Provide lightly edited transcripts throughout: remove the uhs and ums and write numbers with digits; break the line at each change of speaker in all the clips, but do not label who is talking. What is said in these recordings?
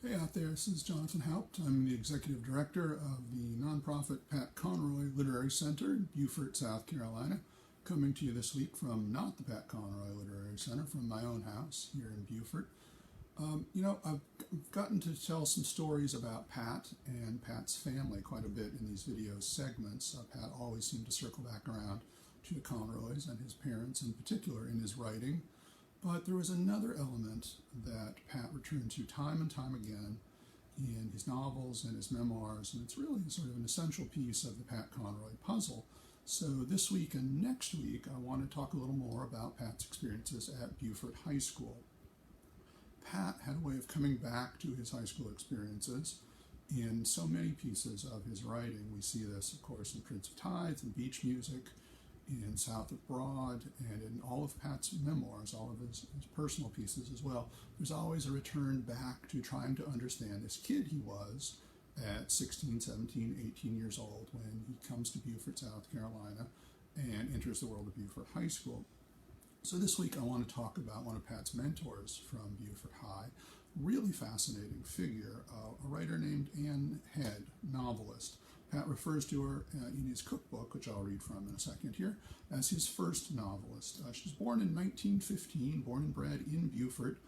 Hey out there, this is Jonathan Haupt. I'm the executive director of the nonprofit Pat Conroy Literary Center in Beaufort, South Carolina, coming to you this week from not the Pat Conroy Literary Center, from my own house here in Beaufort. I've gotten to tell some stories about Pat and Pat's family quite a bit in these video segments. Pat always seemed to circle back around to the Conroys and his parents in particular in his writing. But there was another element that Pat returned to time and time again in his novels and his memoirs, and it's really sort of an essential piece of the Pat Conroy puzzle. So this week and next week, I want to talk a little more about Pat's experiences at Beaufort High School. Pat had a way of coming back to his high school experiences in so many pieces of his writing. We see this, of course, in Prince of Tides and Beach Music, in South of Broad, and in all of Pat's memoirs, all of his personal pieces as well. There's always a return back to trying to understand this kid he was at 16, 17, 18 years old when he comes to Beaufort, South Carolina, and enters the world of Beaufort High School. So this week I want to talk about one of Pat's mentors from Beaufort High, really fascinating figure, a writer named Anne Head, novelist. Pat refers to her in his cookbook, which I'll read from in a second here, as his first novelist. She was born in 1915, born and bred in Beaufort,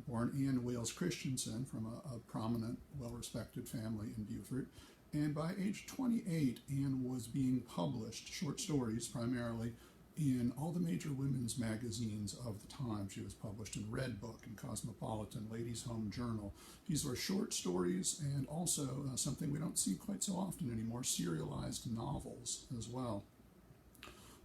born Anne Wales Christensen from a prominent, well-respected family in Beaufort. And by age 28, Anne was being published, short stories primarily, in all the major women's magazines of the time. She was published in Red Book and Cosmopolitan, Ladies' Home Journal. These were short stories and also something we don't see quite so often anymore, serialized novels as well.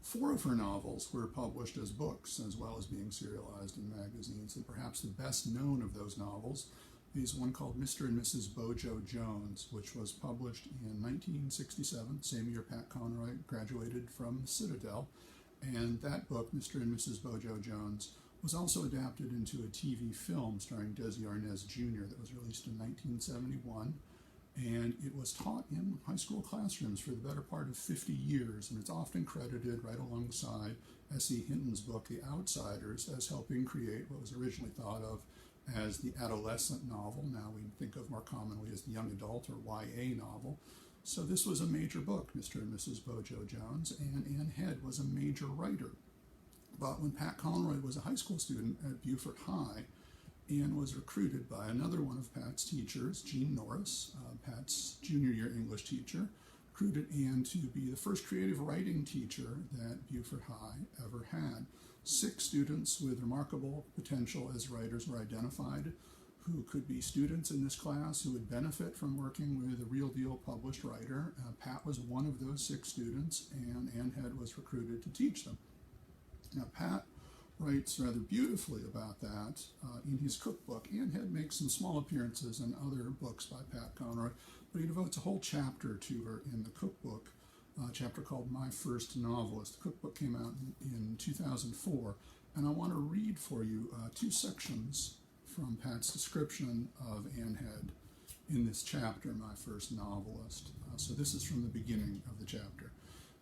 4 of her novels were published as books as well as being serialized in magazines, and perhaps the best known of those novels is one called Mr. and Mrs. Bojo Jones, which was published in 1967, same year Pat Conroy graduated from Citadel. And that book, Mr. and Mrs. Bojo Jones, was also adapted into a TV film starring Desi Arnaz Jr. that was released in 1971. And it was taught in high school classrooms for the better part of 50 years. And it's often credited right alongside S.E. Hinton's book, The Outsiders, as helping create what was originally thought of as the adolescent novel. Now we think of more commonly as the young adult or YA novel. So this was a major book, Mr. and Mrs. Bojo Jones, and Anne Head was a major writer. But when Pat Conroy was a high school student at Beaufort High, Anne was recruited by another one of Pat's teachers, Jean Norris, Pat's junior year English teacher, recruited Anne to be the first creative writing teacher that Beaufort High ever had. 6 students with remarkable potential as writers were identified, who could be students in this class who would benefit from working with a real deal published writer. Pat was one of those 6 students, and Anne Head was recruited to teach them. Now, Pat writes rather beautifully about that in his cookbook. Anne Head makes some small appearances in other books by Pat Conroy, but he devotes a whole chapter to her in the cookbook, a chapter called My First Novelist. The cookbook came out in 2004, and I want to read for you 2 sections from Pat's description of Anne Head in this chapter, My First Novelist. So this is from the beginning of the chapter.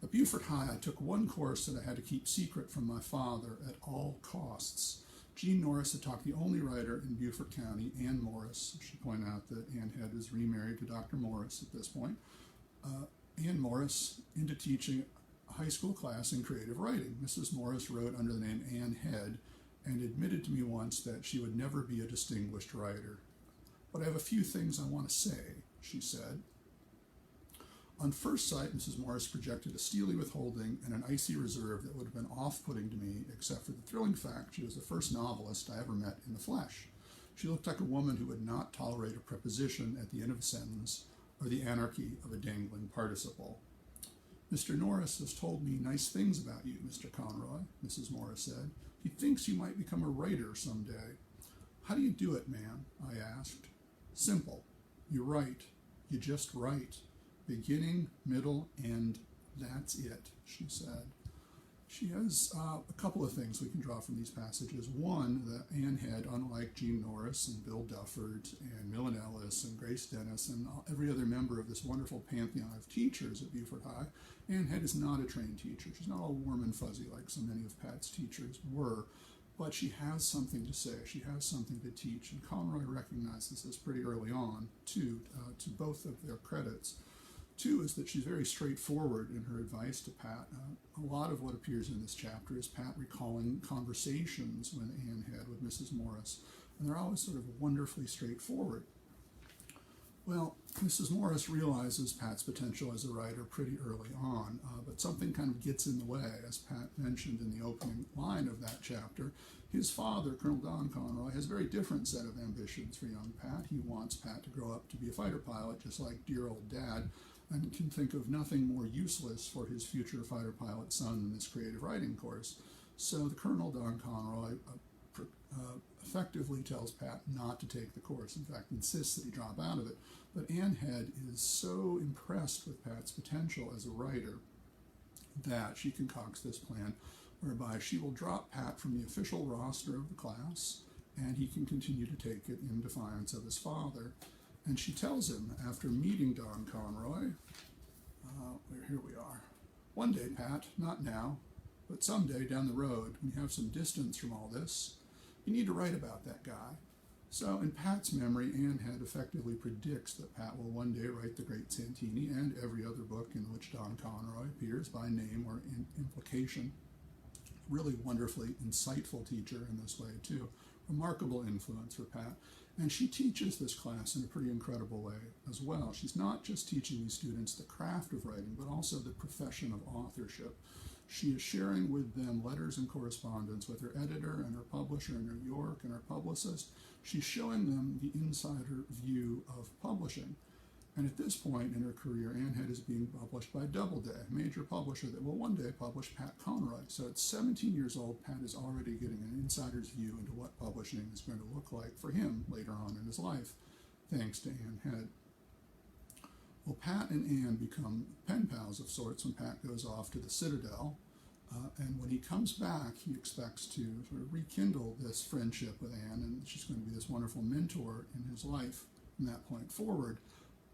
At Beaufort High, I took one course that I had to keep secret from my father at all costs. Jean Norris had taught the only writer in Beaufort County, Anne Morris. I should point out that Anne Head was remarried to Dr. Morris at this point. Anne Morris into teaching a high school class in creative writing. Mrs. Morris wrote under the name Anne Head and admitted to me once that she would never be a distinguished writer. But I have a few things I want to say, she said. On first sight, Mrs. Morris projected a steely withholding and an icy reserve that would have been off-putting to me, except for the thrilling fact she was the first novelist I ever met in the flesh. She looked like a woman who would not tolerate a preposition at the end of a sentence or the anarchy of a dangling participle. Mr. Norris has told me nice things about you, Mr. Conroy, Mrs. Morris said. He thinks you might become a writer someday. How do you do it, ma'am? I asked. Simple. You write. You just write. Beginning, middle, end. That's it, she said. She has a couple of things we can draw from these passages. One, that Anne Head, unlike Jean Norris and Bill Dufford and Millen Ellis and Grace Dennis and every other member of this wonderful pantheon of teachers at Beaufort High, Anne Head is not a trained teacher. She's not all warm and fuzzy like so many of Pat's teachers were. but she has something to say. She has something to teach, and Conroy recognizes this pretty early on, too, to both of their credits. Two is that she's very straightforward in her advice to Pat. A lot of what appears in this chapter is Pat recalling conversations when Anne had with Mrs. Morris, and they're always sort of wonderfully straightforward. Well, Mrs. Morris realizes Pat's potential as a writer pretty early on, but something kind of gets in the way, as Pat mentioned in the opening line of that chapter. His father, Colonel Don Conroy, has a very different set of ambitions for young Pat. He wants Pat to grow up to be a fighter pilot, just like dear old Dad, and can think of nothing more useless for his future fighter pilot son than this creative writing course. So the Colonel Don Conroy effectively tells Pat not to take the course, in fact insists that he drop out of it. But Anne Head is so impressed with Pat's potential as a writer that she concocts this plan whereby she will drop Pat from the official roster of the class, and he can continue to take it in defiance of his father. And she tells him, after meeting Don Conroy, here we are, "One day, Pat, not now, but someday down the road, when you have some distance from all this, you need to write about that guy." So in Pat's memory, Anne Head effectively predicts that Pat will one day write The Great Santini and every other book in which Don Conroy appears by name or in implication. Really wonderfully insightful teacher in this way, too. Remarkable influence for Pat. And she teaches this class in a pretty incredible way as well. She's not just teaching these students the craft of writing, but also the profession of authorship. She is sharing with them letters and correspondence with her editor and her publisher in New York and her publicist. She's showing them the insider view of publishing. And at this point in her career, Anne Head is being published by Doubleday, a major publisher that will one day publish Pat Conroy. So at 17 years old, Pat is already getting an insider's view into what publishing is going to look like for him later on in his life, thanks to Anne Head. Well, Pat and Anne become pen pals of sorts when Pat goes off to the Citadel, and when he comes back, he expects to sort of rekindle this friendship with Anne, and she's going to be this wonderful mentor in his life from that point forward.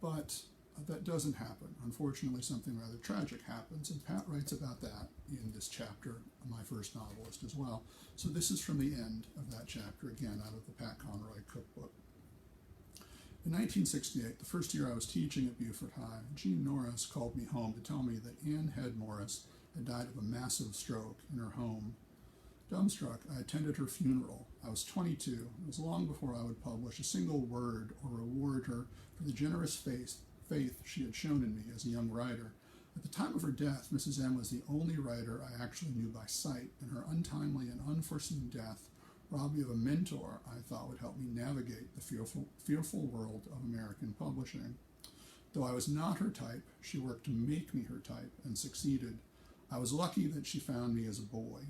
But that doesn't happen. Unfortunately, something rather tragic happens, and Pat writes about that in this chapter, My First Novelist, as well. So this is from the end of that chapter, again, out of the Pat Conroy Cookbook. In 1968, the first year I was teaching at Beaufort High, Jean Norris called me home to tell me that Anne Head Morris had died of a massive stroke in her home. Dumbstruck, I attended her funeral. I was 22. It was long before I would publish a single word or reward her for the generous faith she had shown in me as a young writer. At the time of her death, Mrs. M was the only writer I actually knew by sight, and her untimely and unforeseen death robbed me of a mentor I thought would help me navigate the fearful world of American publishing. Though I was not her type, she worked to make me her type and succeeded. I was lucky that she found me as a boy,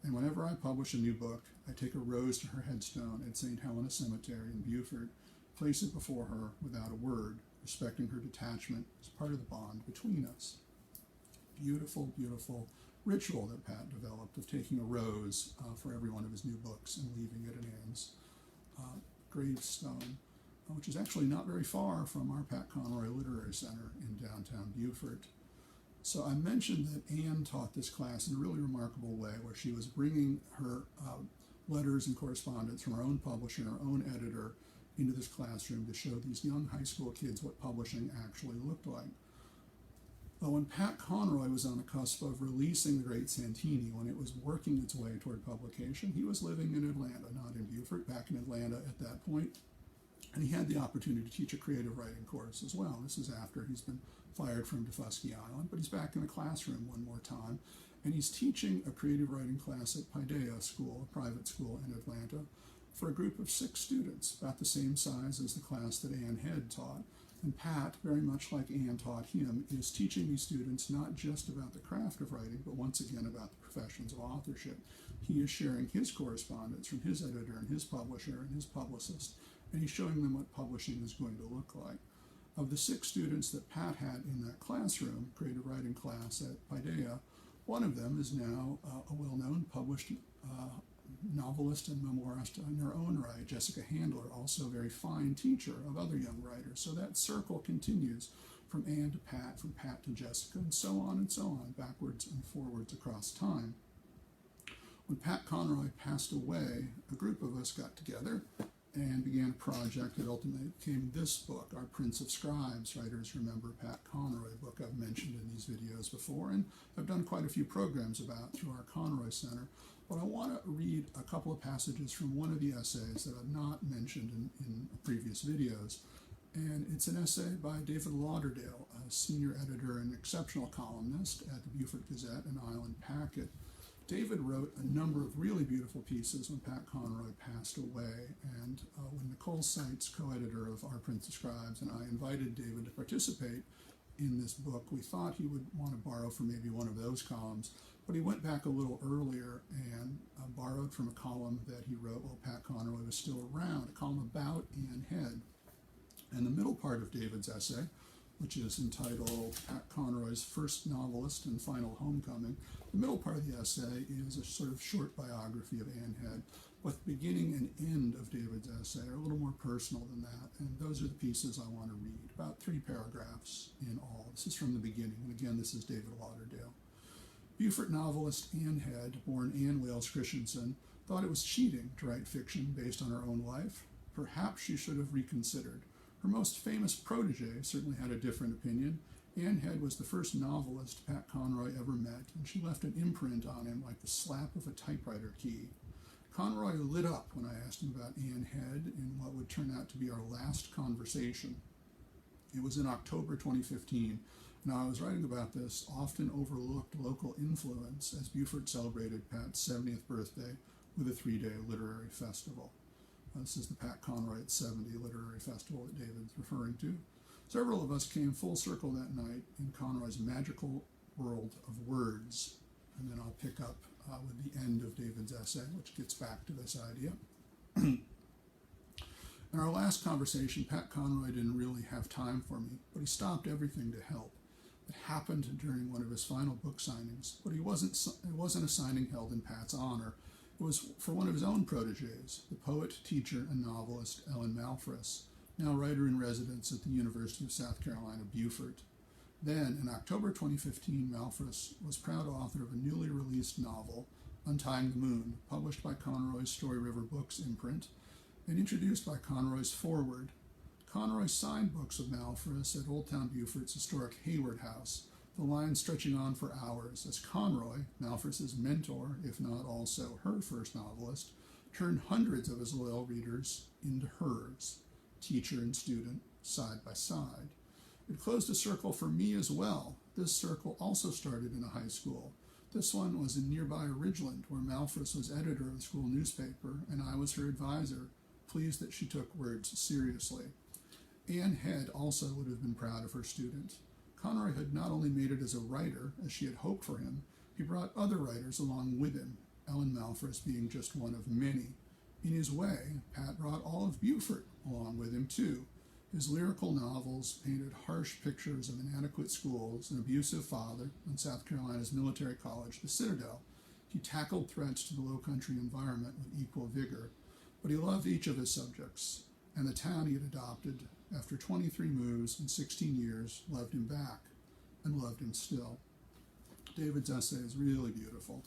and whenever I publish a new book, I take a rose to her headstone at St. Helena Cemetery in Beaufort, place it before her without a word, respecting her detachment as part of the bond between us. Beautiful, beautiful ritual that Pat developed of taking a rose for every one of his new books and leaving it in Anne's gravestone, which is actually not very far from our Pat Conroy Literary Center in downtown Beaufort. So I mentioned that Anne taught this class in a really remarkable way, where she was bringing her letters and correspondence from her own publisher and her own editor into this classroom to show these young high school kids what publishing actually looked like. Well, when Pat Conroy was on the cusp of releasing The Great Santini, when it was working its way toward publication, he was living in Atlanta, not in Beaufort, back in Atlanta at that point, and he had the opportunity to teach a creative writing course as well. This is after he's been fired from Defusky Island, but he's back in the classroom one more time, and he's teaching a creative writing class at Paideia School, a private school in Atlanta, for a group of 6 students, about the same size as the class that Anne Head taught. And Pat, very much like Anne taught him, is teaching these students not just about the craft of writing, but once again about the professions of authorship. He is sharing his correspondence from his editor and his publisher and his publicist, and he's showing them what publishing is going to look like. Of the 6 students that Pat had in that classroom, creative writing class at Paideia, one of them is now a well-known published novelist and memoirist in her own right, Jessica Handler, also a very fine teacher of other young writers. So that circle continues from Anne to Pat, from Pat to Jessica, and so on, backwards and forwards across time. When Pat Conroy passed away, a group of us got together and began a project that ultimately became this book, our Prince of Scribes, Writers Remember Pat Conroy, book I've mentioned in these videos before, and I've done quite a few programs about through our Conroy Center. But I want to read a couple of passages from one of the essays that I've not mentioned in previous videos. And it's an essay by David Lauderdale, a senior editor and exceptional columnist at the Beaufort Gazette and Island Packet. David wrote a number of really beautiful pieces when Pat Conroy passed away, and when Nicole Seitz, co-editor of our Prince of Scribes, and I invited David to participate in this book, we thought he would want to borrow from maybe one of those columns, but he went back a little earlier and borrowed from a column that he wrote while Pat Conroy was still around, a column about Ann Head. And the middle part of David's essay, which is entitled Pat Conroy's First Novelist and Final Homecoming, the middle part of the essay is a sort of short biography of Ann Head, but the beginning and end of David's essay are a little more personal than that, and those are the pieces I want to read, about 3 paragraphs in all. This is from the beginning, and again, this is David Lauderdale. Beaufort novelist Ann Head, born Ann Wales Christensen, thought it was cheating to write fiction based on her own life. Perhaps she should have reconsidered. Her most famous protege certainly had a different opinion. Ann Head was the first novelist Pat Conroy ever met, and she left an imprint on him like the slap of a typewriter key. Conroy lit up when I asked him about Ann Head in what would turn out to be our last conversation. It was in October 2015. Now, I was writing about this often overlooked local influence as Beaufort celebrated Pat's 70th birthday with a 3-day literary festival. This is the Pat Conroy at 70 literary festival that David's referring to. Several of us came full circle that night in Conroy's magical world of words. And then I'll pick up with the end of David's essay, which gets back to this idea. In our last conversation, Pat Conroy didn't really have time for me, but he stopped everything to help. It happened during one of his final book signings, but it wasn't a signing held in Pat's honor. It was for one of his own proteges, the poet, teacher, and novelist Ellen Malfris, now writer-in-residence at the University of South Carolina, Beaufort. Then, in October 2015, Malfris was proud author of a newly released novel, Untying the Moon, published by Conroy's Story River Books imprint, and introduced by Conroy's foreword. Conroy signed books of Malfris at Old Town Beaufort's historic Hayward House, the line stretching on for hours as Conroy, Malfris's mentor, if not also her first novelist, turned hundreds of his loyal readers into hers, teacher and student, side by side. It closed a circle for me as well. This circle also started in a high school. This one was in nearby Ridgeland, where Malfris was editor of the school newspaper, and I was her advisor, pleased that she took words seriously. Ann Head also would have been proud of her student. Conroy had not only made it as a writer, as she had hoped for him, he brought other writers along with him, Ellen Malfris being just one of many. In his way, Pat brought all of Beaufort along with him, too. His lyrical novels painted harsh pictures of inadequate schools, an abusive father, and South Carolina's military college, the Citadel. He tackled threats to the low-country environment with equal vigor, but he loved each of his subjects, and the town he had adopted, after 23 moves and 16 years, loved him back and loved him still. David's essay is really beautiful.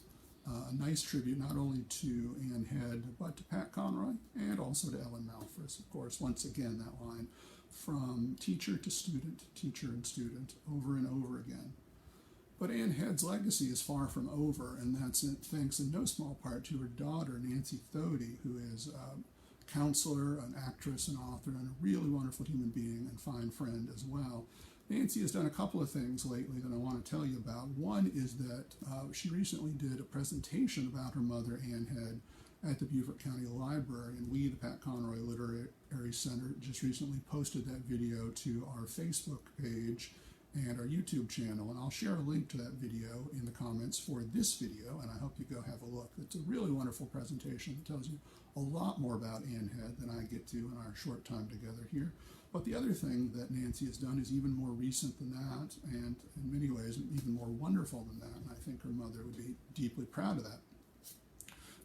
A nice tribute not only to Ann Head, but to Pat Conroy and also to Ellen Malfris. Of course, once again, that line from teacher to student, teacher and student, over and over again. But Ann Head's legacy is far from over, and that's thanks in no small part to her daughter, Nancy Thody, who is a counselor, an actress, an author, and a really wonderful human being and fine friend as well. Nancy has done a couple of things lately that I want to tell you about. One is that she recently did a presentation about her mother, Ann Head, at the Beaufort County Library, and we, the Pat Conroy Literary Center, just recently posted that video to our Facebook page and our YouTube channel, and I'll share a link to that video in the comments for this video, and I hope you go have a look. It's a really wonderful presentation that tells you a lot more about Ann Head than I get to in our short time together here. But the other thing that Nancy has done is even more recent than that, and in many ways even more wonderful than that, and I think her mother would be deeply proud of that.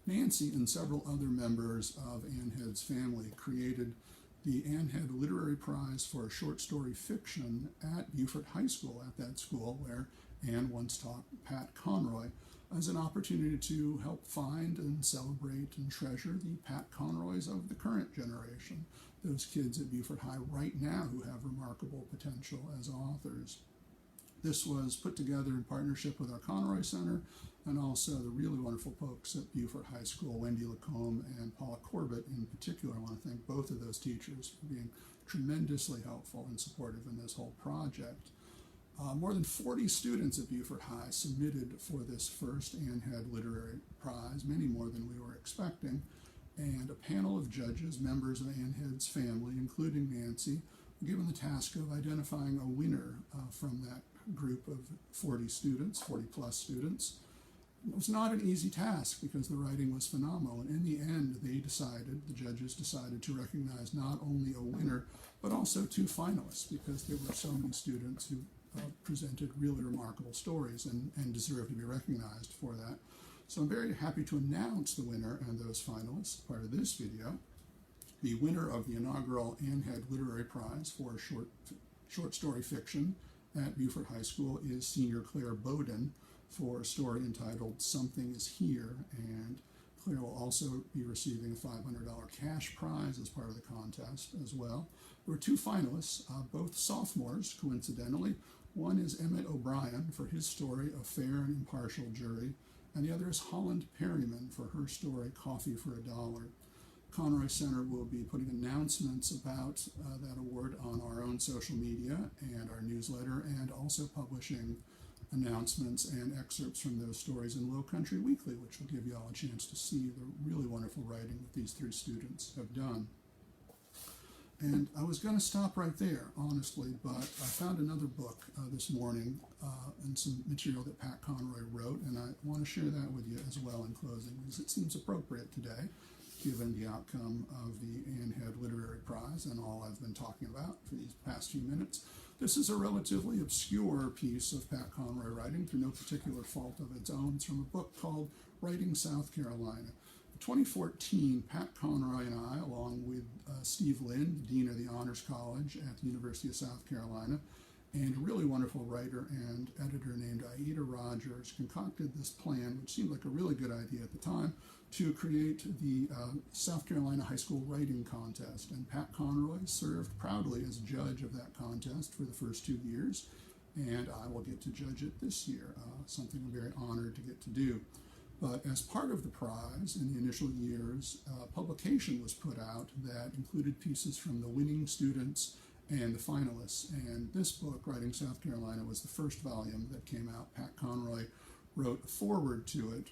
Nancy and several other members of Ann Head's family created the Ann Head Literary Prize for short story fiction at Beaufort High School, at that school where Ann once taught Pat Conroy. as an opportunity to help find and celebrate and treasure the Pat Conroys of the current generation, those kids at Beaufort High right now who have remarkable potential as authors. This was put together in partnership with our Conroy Center and also the really wonderful folks at Beaufort High School, Wendy Lacombe and Paula Corbett in particular. I want to thank both of those teachers for being tremendously helpful and supportive in this whole project. More than 40 students at Beaufort High submitted for this first Ann Head Literary Prize, many more than we were expecting, and a panel of judges, members of Ann Head's family, including Nancy, were given the task of identifying a winner from that group of 40 students, 40 plus students. It was not an easy task because the writing was phenomenal, and in the end the judges decided to recognize not only a winner but also 2 finalists because there were so many students who presented really remarkable stories and deserve to be recognized for that. So I'm very happy to announce the winner and those finalists, part of this video. The winner of the inaugural Ann Head Literary Prize for short story fiction at Beaufort High School is senior Claire Bowden for a story entitled Something is Here, and Claire will also be receiving a $500 cash prize as part of the contest as well. There were 2 finalists, both sophomores, coincidentally. One is Emmett O'Brien for his story, A Fair and Impartial Jury, and the other is Holland Perryman for her story, Coffee for $1. Conroy Center will be putting announcements about that award on our own social media and our newsletter, and also publishing announcements and excerpts from those stories in Low Country Weekly, which will give you all a chance to see the really wonderful writing that these 3 students have done. And I was going to stop right there, honestly, but I found another book this morning and some material that Pat Conroy wrote, and I want to share that with you as well in closing, because it seems appropriate today, given the outcome of the Ann Head Literary Prize and all I've been talking about for these past few minutes. This is a relatively obscure piece of Pat Conroy writing through no particular fault of its own. It's from a book called Writing South Carolina. In 2014, Pat Conroy and I, along with Steve Lynn, the Dean of the Honors College at the University of South Carolina, and a really wonderful writer and editor named Aida Rogers, concocted this plan, which seemed like a really good idea at the time, to create the South Carolina High School Writing Contest. And Pat Conroy served proudly as judge of that contest for the first 2 years, and I will get to judge it this year, something I'm very honored to get to do. But as part of the prize in the initial years, publication was put out that included pieces from the winning students and the finalists. And this book, Writing South Carolina, was the first volume that came out. Pat Conroy wrote a foreword to it.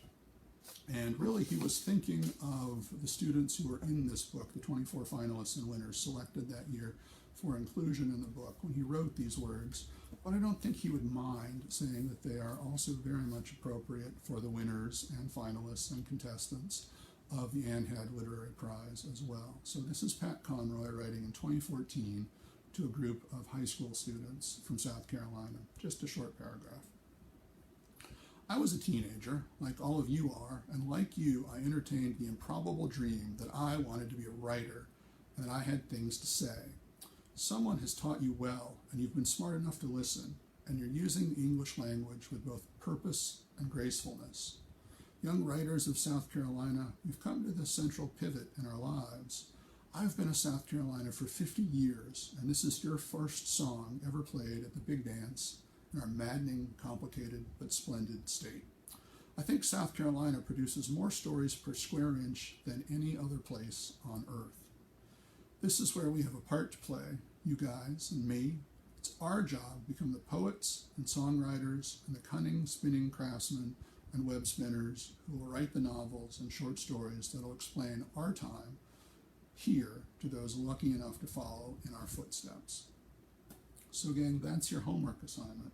And really, he was thinking of the students who were in this book, the 24 finalists and winners selected that year for inclusion in the book when he wrote these words. But I don't think he would mind saying that they are also very much appropriate for the winners and finalists and contestants of the Ann Head Literary Prize as well. So this is Pat Conroy writing in 2014 to a group of high school students from South Carolina. Just a short paragraph. I was a teenager, like all of you are, and like you, I entertained the improbable dream that I wanted to be a writer and that I had things to say. Someone has taught you well, and you've been smart enough to listen, and you're using the English language with both purpose and gracefulness. Young writers of South Carolina, we've come to this central pivot in our lives. I've been a South Carolina for 50 years, and this is your first song ever played at the big dance in our maddening, complicated, but splendid state. I think South Carolina produces more stories per square inch than any other place on earth. This is where we have a part to play, you guys and me. It's our job to become the poets and songwriters and the cunning spinning craftsmen and web spinners who will write the novels and short stories that will explain our time here to those lucky enough to follow in our footsteps. So gang, that's your homework assignment.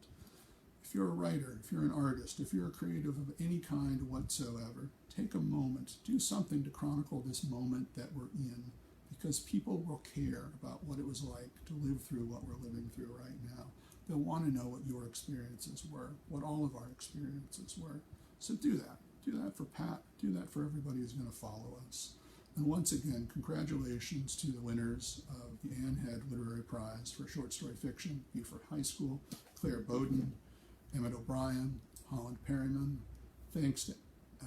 If you're a writer, if you're an artist, if you're a creative of any kind whatsoever, take a moment, do something to chronicle this moment that we're in, because people will care about what it was like to live through what we're living through right now. They'll want to know what your experiences were, what all of our experiences were. So do that. Do that for Pat. Do that for everybody who's going to follow us. And once again, congratulations to the winners of the Ann Head Literary Prize for short story fiction, Beaufort High School, Claire Bowden, Emmett O'Brien, Holland Perryman, Thanks to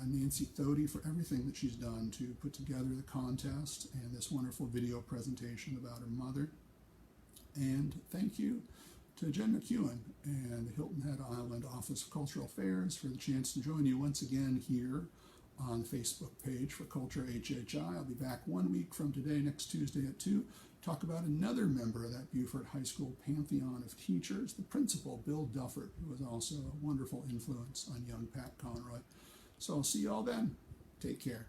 Nancy Thody for everything that she's done to put together the contest and this wonderful video presentation about her mother. And thank you to Jen McEwen and the Hilton Head Island Office of Cultural Affairs for the chance to join you once again here on the Facebook page for Culture HHI. I'll be back 1 week from today, next Tuesday at 2, talk about another member of that Beaufort High School pantheon of teachers, the principal, Bill Duffert, who was also a wonderful influence on young Pat Conroy. So I'll see you all then. Take care.